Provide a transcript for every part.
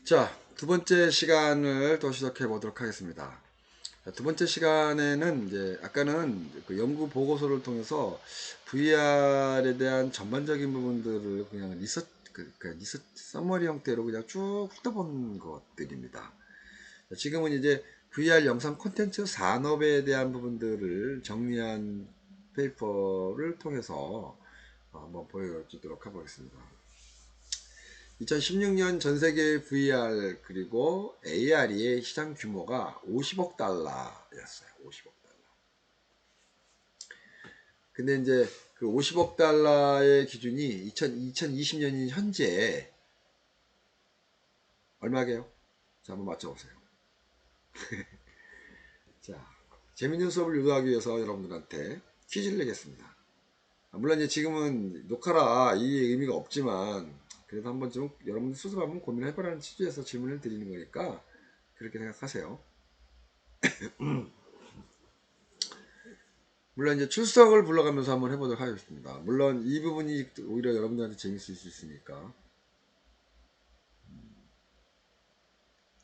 자, 두 번째 시간을 또 시작해 보도록 하겠습니다. 두 번째 시간에는 이제 아까는 그 연구 보고서를 통해서 VR에 대한 전반적인 부분들을 그냥 리서치 서머리 형태로 그냥 쭉 훑어본 것들입니다. 지금은 이제 VR 영상 콘텐츠 산업에 대한 부분들을 정리한 페이퍼를 통해서 한번 보여주도록 하겠습니다. 2016년 전 세계 VR 그리고 AR의 시장 규모가 50억 달러였어요. 50억 달러. 근데 이제 그 50억 달러의 기준이 2020년인 현재 얼마게요? 자, 한번 맞춰보세요. 자, 재밌는 수업을 유도하기 위해서 여러분들한테 퀴즈를 내겠습니다. 물론 이제 지금은 녹화라 이 의미가 없지만 그래도 한 번쯤 여러분들 스스로 한번 고민을 해보라는 취지에서 질문을 드리는 거니까 그렇게 생각하세요. 물론 이제 출석을 불러가면서 한번 해보도록 하겠습니다. 물론 이 부분이 오히려 여러분들한테 재밌을 수 있으니까.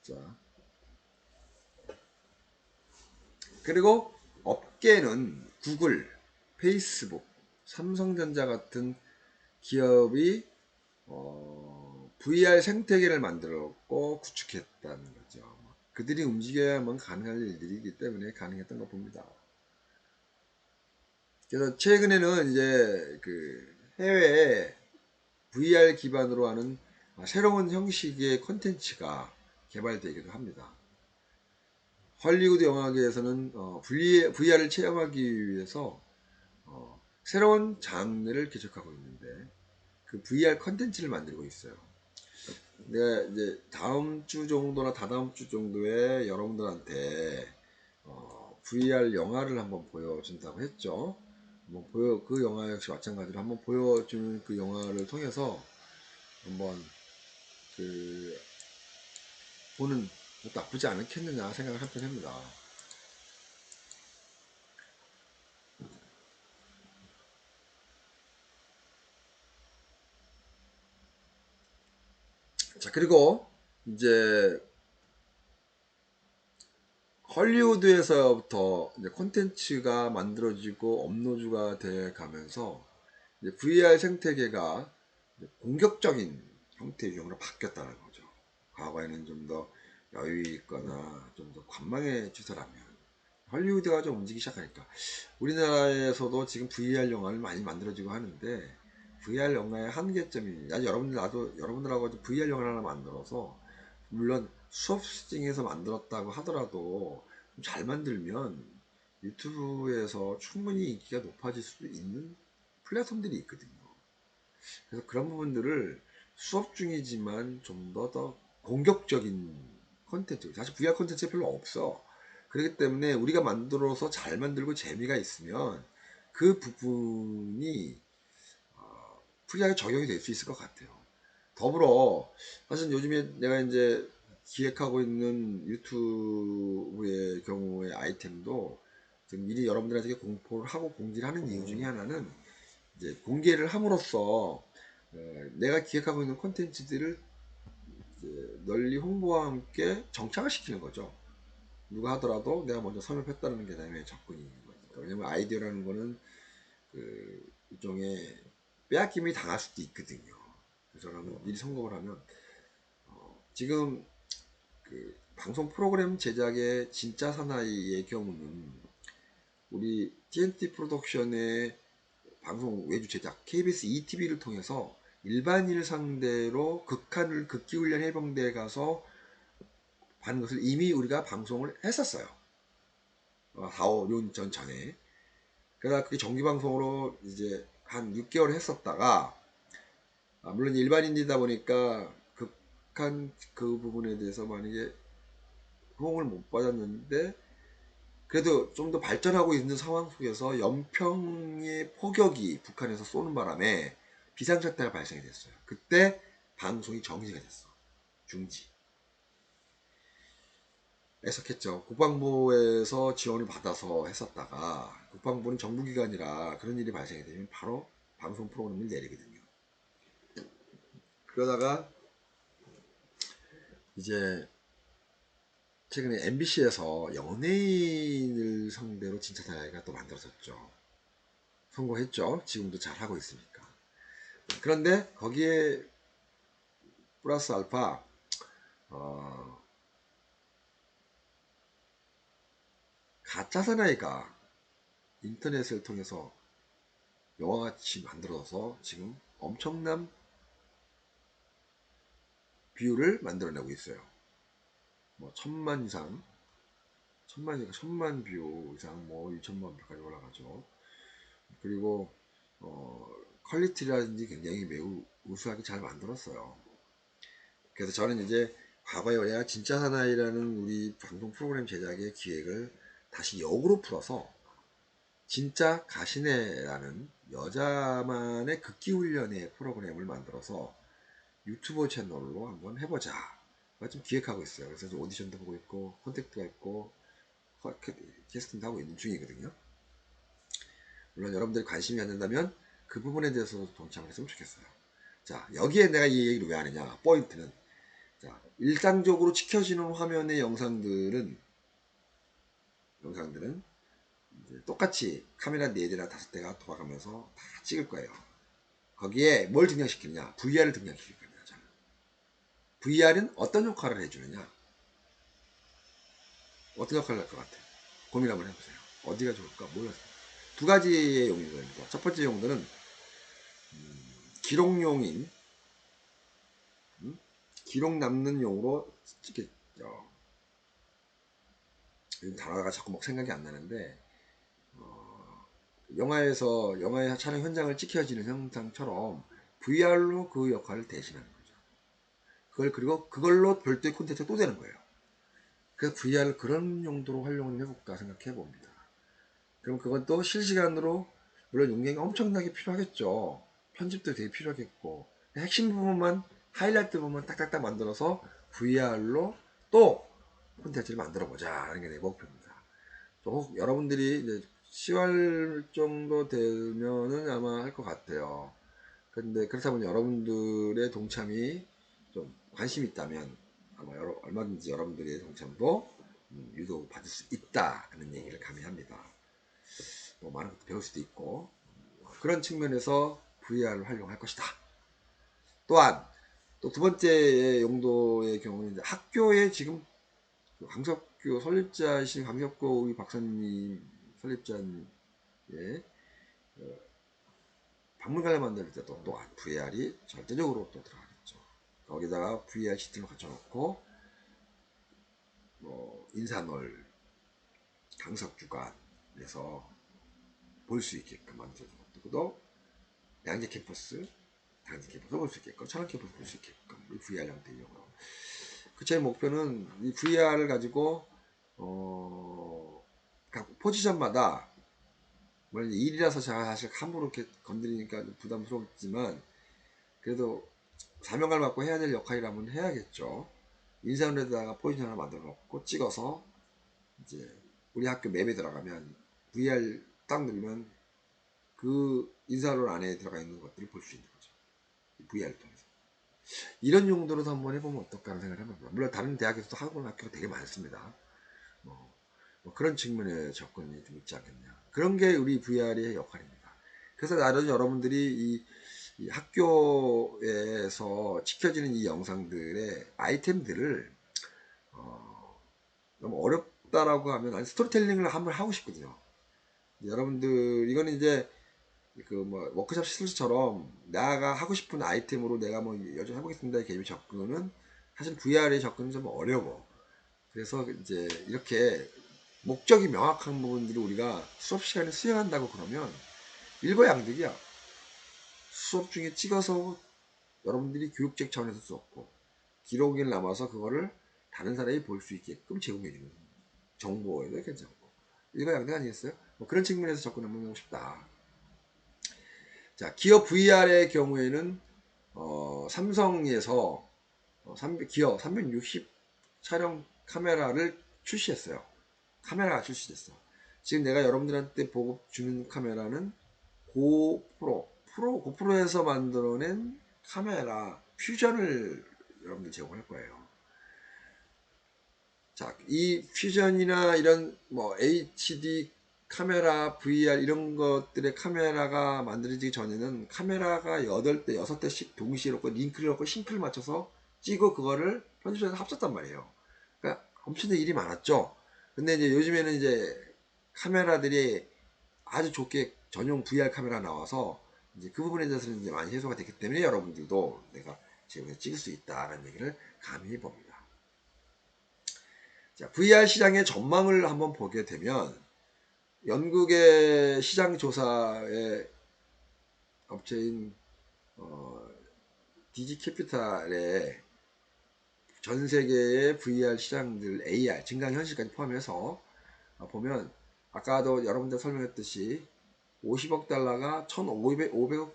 자, 그리고 업계는 구글, 페이스북, 삼성전자 같은 기업이 VR 생태계를 만들었고 구축했다는 거죠. 그들이 움직여야만 가능한 일들이기 때문에 가능했던 거 봅니다. 그래서 최근에는 이제 그 해외에 VR 기반으로 하는 새로운 형식의 콘텐츠가 개발되기도 합니다. 헐리우드 영화계에서는 VR을 체험하기 위해서 새로운 장르를 개척하고 있는데 그 VR 콘텐츠를 만들고 있어요. 내가 이제 다음 주 정도나 다다음 주 정도에 여러분들한테 VR 영화를 한번 보여준다고 했죠. 그 영화 역시 마찬가지로 한번 보여주는 그 영화를 통해서 한번 그 보는 것도 나쁘지 않겠느냐 생각을 한편 합니다. 자, 그리고 이제 헐리우드에서부터 이제 콘텐츠가 만들어지고 업로드가 돼 가면서 VR 생태계가 공격적인 형태의 경우로 바뀌었다는 거죠. 과거에는 좀 더 여유 있거나 좀 더 관망의 추세라면 헐리우드가 좀 움직이기 시작하니까 우리나라에서도 지금 VR 영화를 많이 만들어지고 하는데 VR 영화의 한계점이 나도 여러분들하고 VR 영화를 하나 만들어서 물론 수업 시ting에서 만들었다고 하더라도 잘 만들면 유튜브에서 충분히 인기가 높아질 수도 있는 플랫폼들이 있거든요. 그래서 그런 부분들을 수업 중이지만 좀 더 공격적인 콘텐츠, 사실 VR 콘텐츠가 별로 없어. 그렇기 때문에 우리가 만들어서 잘 만들고 재미가 있으면 그 부분이 프리하게 적용이 될 수 있을 것 같아요. 더불어 사실 요즘에 내가 이제 기획하고 있는 유튜브의 경우의 아이템도 미리 여러분들한테 공포를 하고 공지를 하는 이유 중에 하나는 이제 공개를 함으로써 내가 기획하고 있는 콘텐츠들을 널리 홍보와 함께 정착을 시키는 거죠. 누가 하더라도 내가 먼저 선업했다는 게 나의 접근인 거니까. 왜냐면 아이디어라는 거는 그 일종의 빼앗김이 당할 수도 있거든요. 그래서 저는 미리 선곡을 하면 지금 그 방송 프로그램 제작의 진짜 사나이의 경우는 우리 TNT 프로덕션의 방송 외주 제작 KBS ETV를 통해서 일반인을 상대로 극기훈련 해병대에 가서 하는 것을 이미 우리가 방송을 했었어요. 4, 5년 전에. 그러다 그게 정기방송으로 이제 한 6개월 했었다가 물론 일반인이다 보니까 극한 그 부분에 대해서 만약에 호응을 못 받았는데 그래도 좀 더 발전하고 있는 상황 속에서 연평의 포격이 북한에서 쏘는 바람에 비상사태가 발생이 됐어요. 그때 방송이 정지가 됐어. 중지. 애석했죠. 국방부에서 지원을 받아서 했었다가 국방부는 정부기관이라 그런 일이 발생이 되면 바로 방송 프로그램을 내리거든요. 그러다가 이제 최근에 MBC에서 연예인을 상대로 진짜 사나이가 또 만들어졌죠. 성공했죠. 지금도 잘 하고 있으니까. 그런데 거기에 플러스 알파 어, 가짜 사나이가 인터넷을 통해서 영화같이 만들어서 지금 엄청난 뷰를 만들어내고 있어요. 뭐 천만 이상, 천만 뷰 이상, 뭐 2천만 뷰까지 올라가죠. 그리고 퀄리티라든지 굉장히 매우 우수하게 잘 만들었어요. 그래서 저는 이제 과거에 내가 진짜 사나이라는 우리 방송 프로그램 제작의 기획을 다시 역으로 풀어서 진짜 가시네라는 여자만의 극기훈련의 프로그램을 만들어서 유튜브 채널로 한번 해보자. 좀 기획하고 있어요. 그래서 좀 오디션도 보고 있고 콘택트가 있고 캐스팅도 하고 있는 중이거든요. 물론 여러분들이 관심이 안 된다면 그 부분에 대해서 동참을 했으면 좋겠어요. 자, 여기에 내가 이 얘기를 왜 하느냐. 포인트는, 자, 일상적으로 찍혀지는 화면의 영상들은 이제 똑같이 카메라 4대나 5대가 돌아가면서 다 찍을 거예요. 거기에 뭘 등장시키느냐? VR을 등장시킬 겁니다. 자, VR은 어떤 역할을 해주느냐? 어떤 역할을 할 것 같아요? 고민 한번 해보세요. 어디가 좋을까? 몰라요. 두 가지의 용도입니다. 첫 번째 용도는 기록용인, 기록 남는 용으로 찍겠죠. 단어가 자꾸 막 생각이 안 나는데, 영화의 촬영 현장을 찍혀지는 형상처럼 VR로 그 역할을 대신하는 거죠. 그리고 그걸로 별도의 콘텐츠가 또 되는 거예요. 그래서 VR을 그런 용도로 활용을 해볼까 생각해 봅니다. 그럼 그건 또 실시간으로, 물론 용량이 엄청나게 필요하겠죠. 편집도 되게 필요하겠고, 핵심 부분만, 하이라이트 부분만 딱딱딱 만들어서 VR로 또 콘텐츠를 만들어 보자 하는 게 내 목표입니다. 여러분들이 이제 10월 정도 되면은 아마 할 것 같아요. 근데 그렇다면 여러분들의 동참이 좀 관심 있다면 아마 얼마든지 여러분들의 동참도 유도 받을 수 있다는 얘기를 감히합니다. 뭐 많은 것도 배울 수도 있고, 그런 측면에서 VR을 활용할 것이다. 또한 또 두 번째 용도의 경우는 이제 학교에 지금 강석규 설립자이신 강석규 우리 박사님이 설립자인 박물관을 만들 때도 또한 VR이 절대적으로 또 들어가겠죠. 거기다가 VR 시스템을 갖춰놓고 뭐 인사놀 강석주관에서 볼 수 있게끔 만들어주고, 또 양재 캠퍼스 볼 수 있게끔, 천안 캠퍼스 볼 수 있게끔 VR 형태용으로. 그 제 목표는 이 VR을 가지고 각 포지션마다, 물론 일이라서 제가 사실 함부로 이렇게 건드리니까 부담스럽지만 그래도 사명감을 갖고 해야 될 역할이라면 해야겠죠. 인사론에다가 포지션 하나 만들어 놓고 찍어서 이제 우리 학교 맵에 들어가면 VR 딱 누르면 그 인사론 안에 들어가 있는 것들을 볼 수 있는 거죠. VR을 통해서. 이런 용도로도 한번 해보면 어떨까 하는 생각을 해봅니다. 물론 다른 대학에서도 하고 학교가 되게 많습니다. 뭐 그런 측면의 접근이 좀 있지 않겠냐. 그런 게 우리 VR의 역할입니다. 그래서 나름 여러분들이 이 학교에서 지켜지는 이 영상들의 아이템들을 너무 어렵다라고 하면, 아니 스토리텔링을 한번 하고 싶거든요. 여러분들 이거는 이제 그 뭐 워크숍 시술처럼 내가 하고 싶은 아이템으로 내가 뭐 요즘 해보겠습니다 개념 접근은 사실 VR의 접근은 좀 어려워. 그래서 이제 이렇게 목적이 명확한 부분들을 우리가 수업 시간에 수행한다고 그러면 일거양득이야. 수업 중에 찍어서 여러분들이 교육적 차원에서 썼고 기록을 남아서 그거를 다른 사람이 볼 수 있게끔 제공해주는 정보에도 괜찮고 일거양득 아니겠어요? 뭐 그런 측면에서 접근을 하고 싶다. 자, 기어 VR의 경우에는 삼성에서 기어 360 촬영 카메라를 출시했어요. 카메라가 출시됐어. 지금 내가 여러분들한테 보고 주는 카메라는 고프로에서 만들어낸 카메라 퓨전을 여러분들 제공할 거예요. 자, 이 퓨전이나 이런 뭐 HD 카메라, VR 이런 것들의 카메라가 만들어지기 전에는 카메라가 8대, 6대씩 동시에 놓고 링크를 넣고 싱크를 맞춰서 찍고 그거를 편집해서 합쳤단 말이에요. 그러니까 엄청나게 일이 많았죠. 근데 이제 요즘에는 이제 카메라들이 아주 좋게 전용 VR 카메라 나와서 이제 그 부분에 대해서는 이제 많이 해소가 됐기 때문에 여러분들도 내가 지금 찍을 수 있다라는 얘기를 감히 봅니다. 자, VR 시장의 전망을 한번 보게 되면 영국의 시장 조사의 업체인 디지캐피탈의 전 세계의 VR 시장들 AR 증강현실까지 포함해서 보면 아까도 여러분들 설명했듯이 50억 달러가 1,500억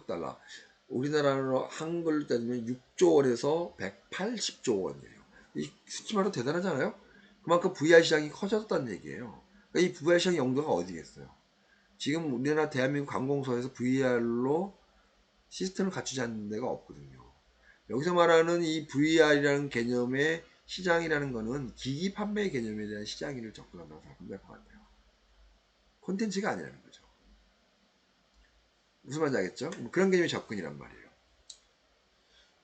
달러, 우리나라로 한글로 따지면 6조 원에서 180조 원이에요. 이 수치만으로 대단하잖아요. 그만큼 VR 시장이 커졌다는 얘기예요. 그러니까 이 VR 시장의 용도가 어디겠어요? 지금 우리나라 대한민국 관공서에서 VR로 시스템을 갖추지 않는 데가 없거든요. 여기서 말하는 이 VR이라는 개념의 시장이라는 거는 기기 판매 개념에 대한 시장을 접근한다고 생각하면 될 것 같아요. 콘텐츠가 아니라는 거죠. 무슨 말인지 알겠죠? 뭐 그런 개념의 접근이란 말이에요.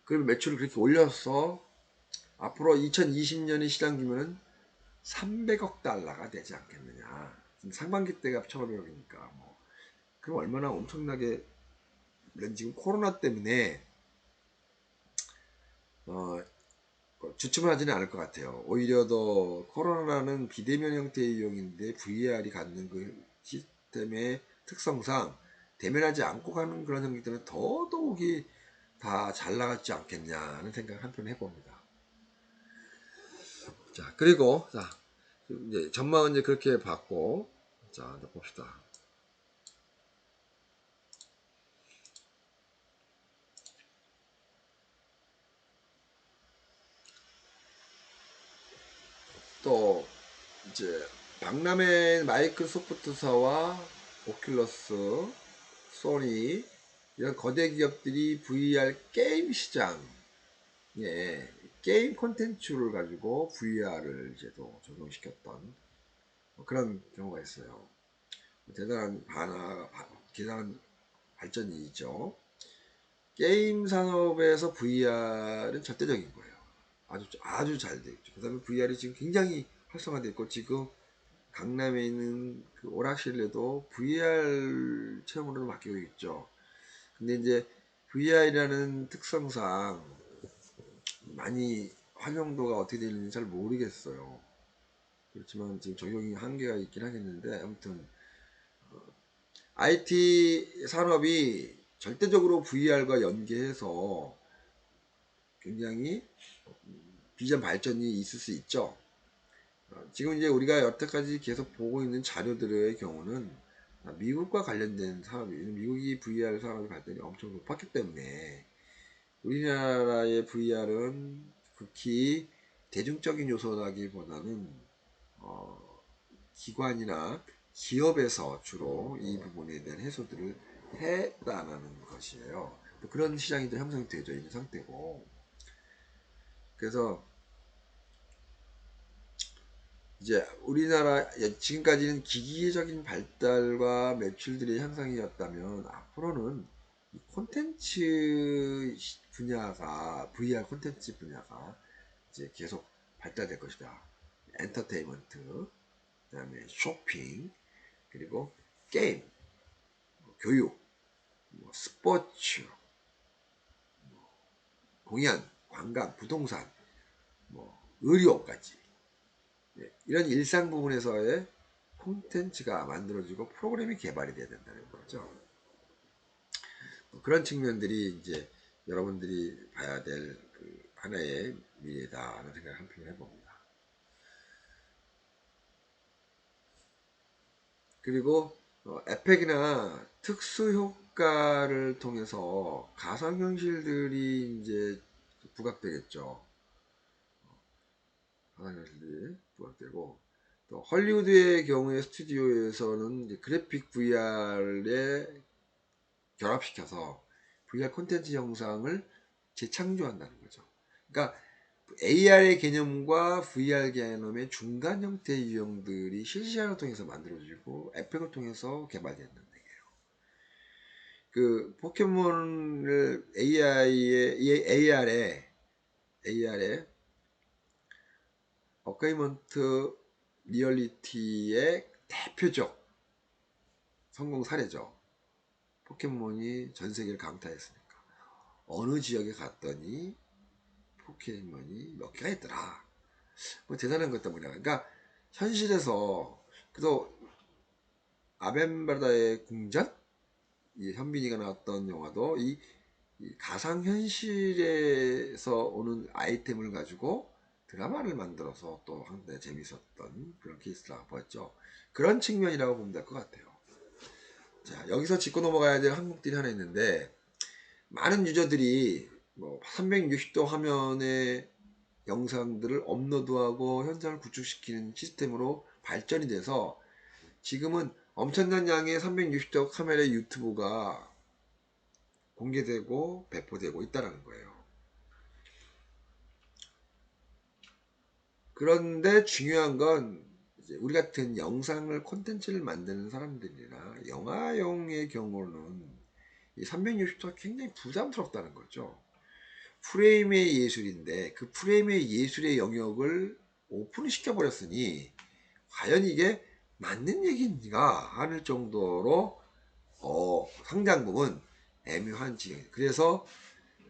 그리고 매출을 그렇게 올려서 앞으로 2020년의 시장 규모는 300억 달러가 되지 않겠느냐. 지금 상반기 때가 1,500억이니까 뭐 그럼 얼마나 엄청나게, 물론 지금 코로나 때문에 주춤을 하지는 않을 것 같아요. 오히려 더 코로나는 비대면 형태의 이용인데 VR이 갖는 그 시스템의 특성상 대면하지 않고 가는 그런 형이기 때문에 더더욱이 다 잘 나갔지 않겠냐는 생각을 한편 해봅니다. 자, 그리고 자, 이제 전망은 이제 그렇게 봤고, 자, 봅시다. 또 이제 박람회 마이크로소프트사와 오큘러스, 소니 이런 거대 기업들이 VR 게임 시장에 게임 콘텐츠를 가지고 VR을 이제도 적용시켰던 그런 경우가 있어요. 대단한 발전이 있죠. 게임 산업에서 VR은 절대적인 거예요. 아주 잘 되어 있죠. 그 다음에 VR이 지금 굉장히 활성화되어 있고, 지금 강남에 있는 그 오락실에도 VR 체험으로 바뀌고 있죠. 근데 이제 VR이라는 특성상 많이 활용도가 어떻게 되는지 잘 모르겠어요. 그렇지만 지금 적용이 한계가 있긴 하겠는데, 아무튼 IT 산업이 절대적으로 VR과 연계해서 굉장히 비전 발전이 있을 수 있죠. 지금 이제 우리가 여태까지 계속 보고 있는 자료들의 경우는 미국과 관련된 산업이, 미국이 VR 산업의 발전이 엄청 높았기 때문에 우리나라의 VR은 극히 대중적인 요소라기보다는 기관이나 기업에서 주로 이 부분에 대한 해소들을 했다는 것이에요. 그런 시장이 또 형성이 되어 있는 상태고, 그래서 이제 우리나라 지금까지는 기기적인 발달과 매출들의 향상이었다면 앞으로는 이 콘텐츠 분야가, VR 콘텐츠 분야가 이제 계속 발달될 것이다. 엔터테인먼트, 그다음에 쇼핑, 그리고 게임, 교육, 스포츠, 공연, 관광, 부동산, 의료까지, 이런 일상 부분에서의 콘텐츠가 만들어지고 프로그램이 개발이 돼야 된다는 거죠. 그런 측면들이 이제 여러분들이 봐야 될 그 하나의 미래다라는 생각을 한편 해봅니다. 그리고 에펙이나 특수 효과를 통해서 가상현실들이 이제 부각되겠죠. 가상현실들이 부각되고, 또 헐리우드의 경우에 스튜디오에서는 이제 그래픽 VR에 결합시켜서 VR 콘텐츠 영상을 재창조한다는 거죠. 그러니까 AR의 개념과 VR 개념의 중간 형태의 유형들이 실시간을 통해서 만들어지고 에펙을 통해서 개발된다는 얘기예요. 그 포켓몬을 AR의 어게이먼트 리얼리티의 대표적 성공 사례죠. 포켓몬이 전 세계를 강타했으니까. 어느 지역에 갔더니 포켓몬이 몇 개가 있더라. 뭐 대단한 것 때문이야. 그러니까 현실에서 그래도 아벤바다의 궁전, 이 현빈이가 나왔던 영화도 이 가상 현실에서 오는 아이템을 가지고 드라마를 만들어서 또 한때 재밌었던 그런 케이스라고 보였죠. 그런 측면이라고 보면 될 것 같아요. 자, 여기서 짚고 넘어가야 될 항목들이 하나 있는데, 많은 유저들이 뭐 360도 화면의 영상들을 업로드하고 현장을 구축시키는 시스템으로 발전이 돼서 지금은 엄청난 양의 360도 카메라의 유튜브가 공개되고 배포되고 있다는 거예요. 그런데 중요한 건 이제 우리 같은 영상을 콘텐츠를 만드는 사람들이나 영화용의 경우는 이 360도가 굉장히 부담스럽다는 거죠. 프레임의 예술인데 그 프레임의 예술의 영역을 오픈을 시켜버렸으니 과연 이게 맞는 얘기인가 하는 정도로 상당 부분 애매한 지경. 그래서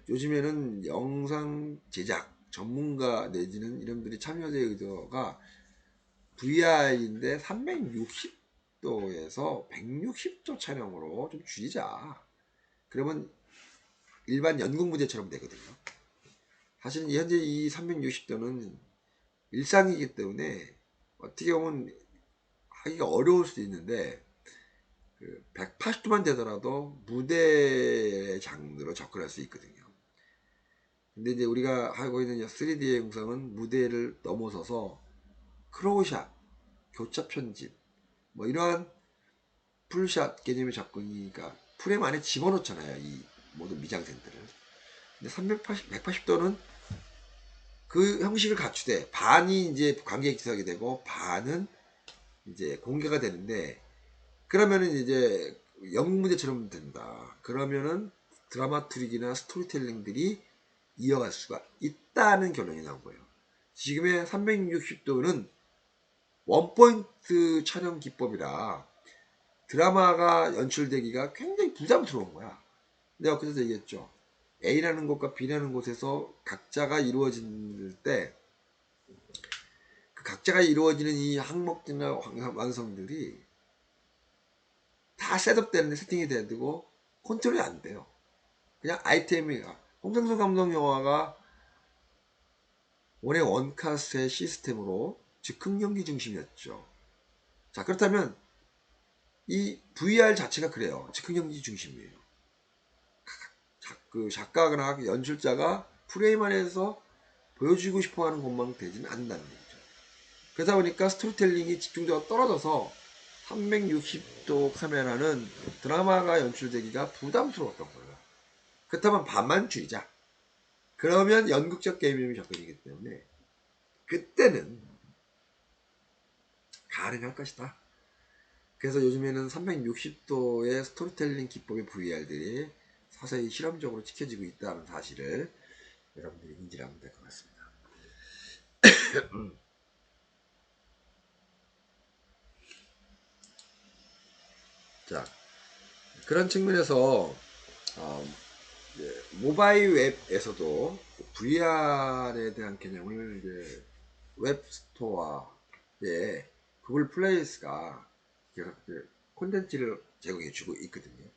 요즘에는 영상 제작 전문가 내지는 이런들이 참여자 의도가 VR인데 360도에서 160도 촬영으로 좀 줄이자. 그러면 일반 연극 무대처럼 되거든요. 사실은 현재 이 360도는 일상이기 때문에 어떻게 보면 하기가 어려울 수도 있는데 180도만 되더라도 무대 장르로 접근할 수 있거든요. 근데 이제 우리가 하고 있는 3D의 영상은 무대를 넘어서서 크로우샷, 교차 편집, 뭐 이러한 풀샷 개념의 접근이니까 프레임 안에 집어넣잖아요. 이 모든 미장센들을. 근데 180도는 그 형식을 갖추되 반이 이제 관객 기석이 되고 반은 이제 공개가 되는데 그러면은 이제 영국 무대처럼 된다. 그러면은 드라마투릭이나 스토리텔링들이 이어갈 수가 있다는 결론이 나온 거예요. 지금의 360도는 원포인트 촬영 기법이라 드라마가 연출되기가 굉장히 부담스러운 거야. 내가 그래서 얘기했죠. A라는 곳과 B라는 곳에서 각자가 이루어질 때 그 각자가 이루어지는 이 항목들이나 완성들이 다 셋업되는데 세팅이 돼야 되고 컨트롤이 안 돼요. 그냥 아이템이 홍상수 감독 영화가 원래 원카스의 시스템으로 즉흥 연기 중심이었죠. 자, 그렇다면 이 VR 자체가 그래요. 즉흥 연기 중심이에요. 그 작가나 연출자가 프레임 안에서 보여주고 싶어 하는 것만 되지는 않는다는 얘기죠. 그러다 보니까 스토리텔링이 집중도가 떨어져서 360도 카메라는 드라마가 연출되기가 부담스러웠던 거예요. 그렇다면 반만 줄이자. 그러면 연극적 게임이 접근이기 때문에 그때는 가능할 것이다. 그래서 요즘에는 360도의 스토리텔링 기법의 VR들이 서서히 실험적으로 지켜지고 있다는 사실을 여러분들이 인지를 하면 될 것 같습니다. 자, 그런 측면에서 모바일 웹에서도 VR에 대한 개념을 이제 웹스토어에 구글 플레이스가 콘텐츠를 제공해 주고 있거든요.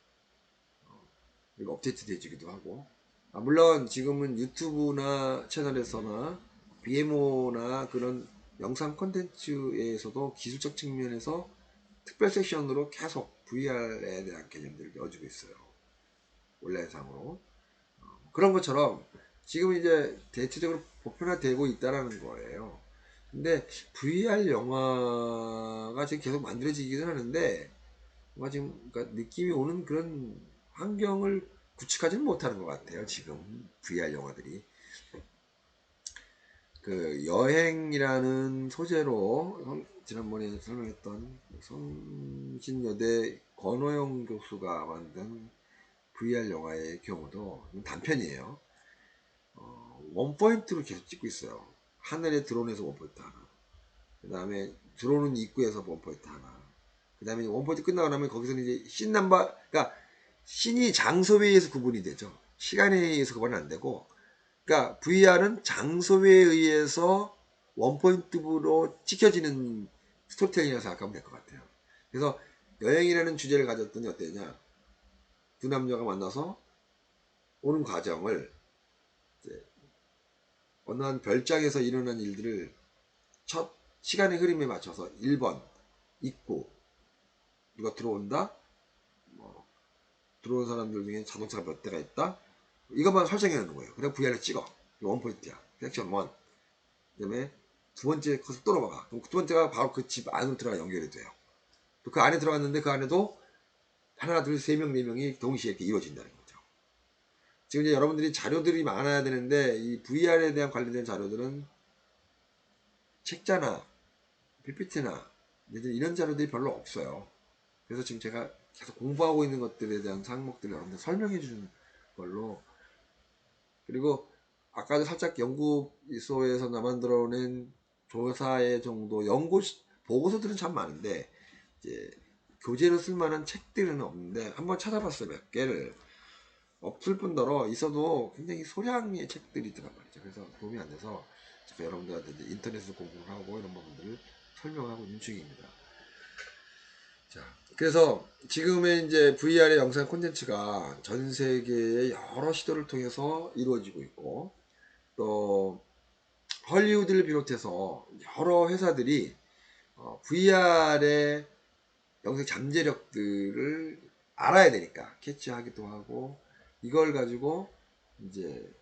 그리고 업데이트 되지기도 하고. 물론 지금은 유튜브나 채널에서나 BMO나 그런 영상 콘텐츠에서도 기술적 측면에서 특별 섹션으로 계속 VR에 대한 개념들을 넣어주고 있어요. 온라인상으로. 그런 것처럼 지금 이제 대체적으로 보편화되고 있다라는 거예요. 근데 VR 영화가 지금 계속 만들어지기는 하는데 뭔가 지금 그러니까 느낌이 오는 그런 환경을 구축하지는 못하는 것 같아요. 지금 VR 영화들이. 그 여행이라는 소재로 지난번에 설명했던 성신여대 권호영 교수가 만든 VR 영화의 경우도 단편이에요. 원포인트로 계속 찍고 있어요. 하늘에 드론에서 원포인트 하나, 그 다음에 들어오는 입구에서 원포인트 하나, 그 다음에 원포인트 끝나고 나면 거기서는 이제 씬남바, 그러니까 씬이 장소에 의해서 구분이 되죠. 시간에 의해서 구분은 안 되고, 그러니까 VR은 장소에 의해서 원포인트로 찍혀지는 스토리텔링이라고 생각하면 될 것 같아요. 그래서 여행이라는 주제를 가졌더니 어땠냐, 두 남녀가 만나서 오는 과정을 이제 어느 한 별장에서 일어난 일들을 첫 시간의 흐름에 맞춰서 1번 입구, 누가 들어온다, 뭐 들어온 사람들 중에 자동차가 몇 대가 있다, 이것만 설정해 놓는 거예요. 그냥 VR에 찍어. 원포인트야. 액션 1. 그 다음에 두 번째 컷을 또 넘어가. 그럼 두 번째가 바로 그 집 안으로 들어가 연결이 돼요. 또 그 안에 들어갔는데 그 안에도 하나, 둘, 세 명, 네 명이 동시에 이렇게 이루어진다는 거죠. 지금 이제 여러분들이 자료들이 많아야 되는데 이 VR에 대한 관련된 자료들은 책자나 PPT나 이런 자료들이 별로 없어요. 그래서 지금 제가 계속 공부하고 있는 것들에 대한 항목들을 여러분들 설명해 주는 걸로, 그리고 아까도 살짝 연구소에서 만들어낸 조사의 정도 연구 보고서들은 참 많은데 이제 교재로 쓸만한 책들은 없는데 한번 찾아봤어요. 몇 개를. 없을 뿐더러 있어도 굉장히 소량의 책들이 있더란 말이죠. 그래서 도움이 안 돼서 제가 여러분들한테 이제 인터넷에서 공부를 하고 이런 부분들을 설명하고 있는 중입니다. 자, 그래서 지금의 이제 VR의 영상 콘텐츠가 전 세계의 여러 시도를 통해서 이루어지고 있고, 또 헐리우드를 비롯해서 여러 회사들이 VR의 영상 잠재력들을 알아야 되니까 캐치하기도 하고, 이걸 가지고 이제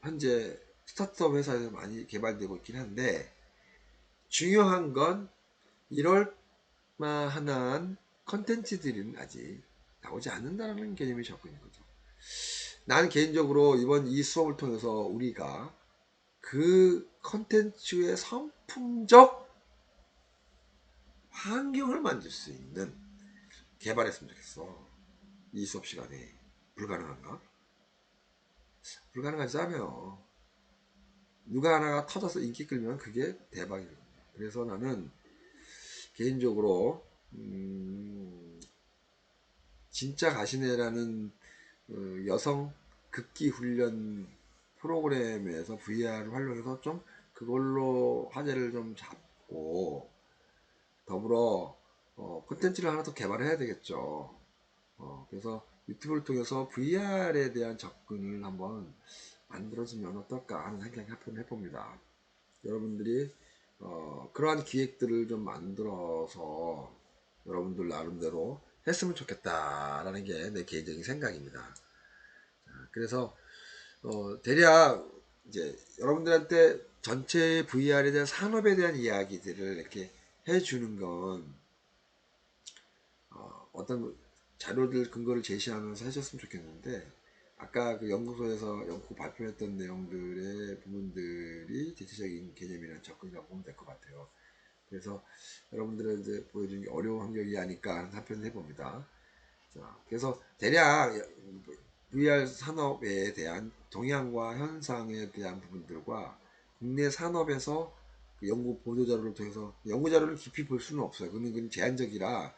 현재 스타트업 회사에서 많이 개발되고 있긴 한데, 중요한 건 이럴 만한 컨텐츠들은 아직 나오지 않는다는 개념이 적고 있는 거죠. 나는 개인적으로 이번 이 수업을 통해서 우리가 그 컨텐츠의 선풍적 환경을 만들 수 있는 개발했으면 좋겠어. 이 수업 시간에. 불가능한가? 불가능하지 않아요. 누가 하나가 터져서 인기 끌면 그게 대박이거든요. 그래서 나는 개인적으로 진짜 가시네라는 여성 극기 훈련 프로그램에서 VR을 활용해서 좀 그걸로 화제를 좀 잡고, 더불어 콘텐츠를 하나 더 개발해야 되겠죠. 그래서 유튜브를 통해서 VR에 대한 접근을 한번 만들어주면 어떨까 하는 생각을 한번 해봅니다. 여러분들이 그러한 기획들을 좀 만들어서 여러분들 나름대로 했으면 좋겠다라는 게 내 개인적인 생각입니다. 그래서 대략 이제 여러분들한테 전체 VR에 대한 산업에 대한 이야기들을 이렇게 해주는 건 어떤 자료들 근거를 제시하면서 해줬으면 좋겠는데, 아까 그 연구소에서 연구 발표했던 내용들의 부분들이 대체적인 개념이나 접근이라고 보면 될 것 같아요. 그래서 여러분들한테 보여주는 게 어려운 환경이 아닐까 하는 답변을 해봅니다. 자, 그래서 대략 VR 산업에 대한 동향과 현상에 대한 부분들과 국내 산업에서 그 연구 보도 자료를 통해서, 연구 자료를 깊이 볼 수는 없어요. 그건 제한적이라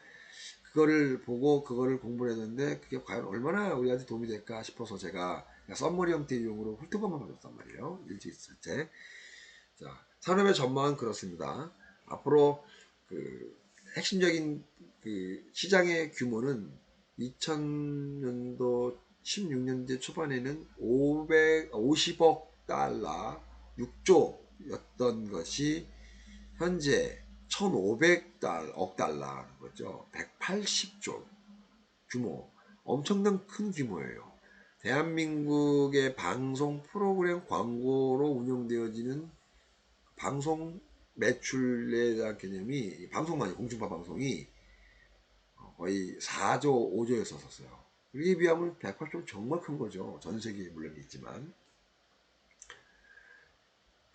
그거를 보고 그거를 공부를 했는데 그게 과연 얼마나 우리한테 도움이 될까 싶어서 제가 썸머리 형태의 용으로 훑어보만 가졌단 말이에요. 일주일 있을 때. 자, 산업의 전망은 그렇습니다. 앞으로 그 핵심적인 그 시장의 규모는 2000년도 16년대 초반에는 50억 달러, 6조였던 것이 현재 1,500억 달러라는 거죠. 180조 규모. 엄청난 큰 규모예요. 대한민국의 방송 프로그램 광고로 운영되어지는 방송 매출에 대한 개념이, 방송만이, 공중파 방송이 거의 4조, 5조였었어요. 이에 비하면 180조 정말 큰 거죠. 전 세계에 물론 있지만.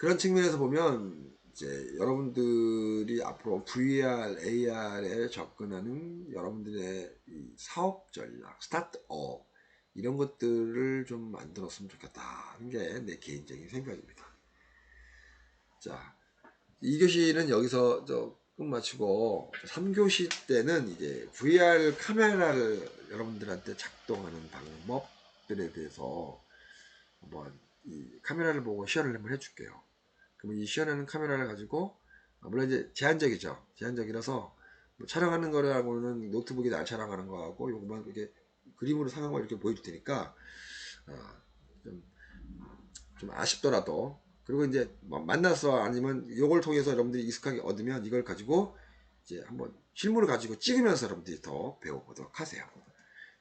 그런 측면에서 보면 이제 여러분들이 앞으로 VR, AR에 접근하는 여러분들의 이 사업 전략, 스타트업 이런 것들을 좀 만들었으면 좋겠다는 게 내 개인적인 생각입니다. 자, 2교시는 여기서 끝 마치고 3교시 때는 이제 VR 카메라를 여러분들한테 작동하는 방법들에 대해서 한번 이 카메라를 보고 시연을 한번 해줄게요. 그러면 이 시연하는 카메라를 가지고 물론 이제 제한적이죠. 제한적이라서 뭐 촬영하는 거라고는 노트북에 날 촬영하는 거하고 요것만 이렇게 그림으로 상황을 이렇게 보여줄 테니까 좀, 좀 아쉽더라도 그리고 이제 뭐 만나서 아니면 요걸 통해서 여러분들이 익숙하게 얻으면 이걸 가지고 이제 한번 실물을 가지고 찍으면서 여러분들이 더 배워보도록 하세요.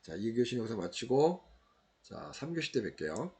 자, 2교시 영상 마치고 자 3교시 때 뵐게요.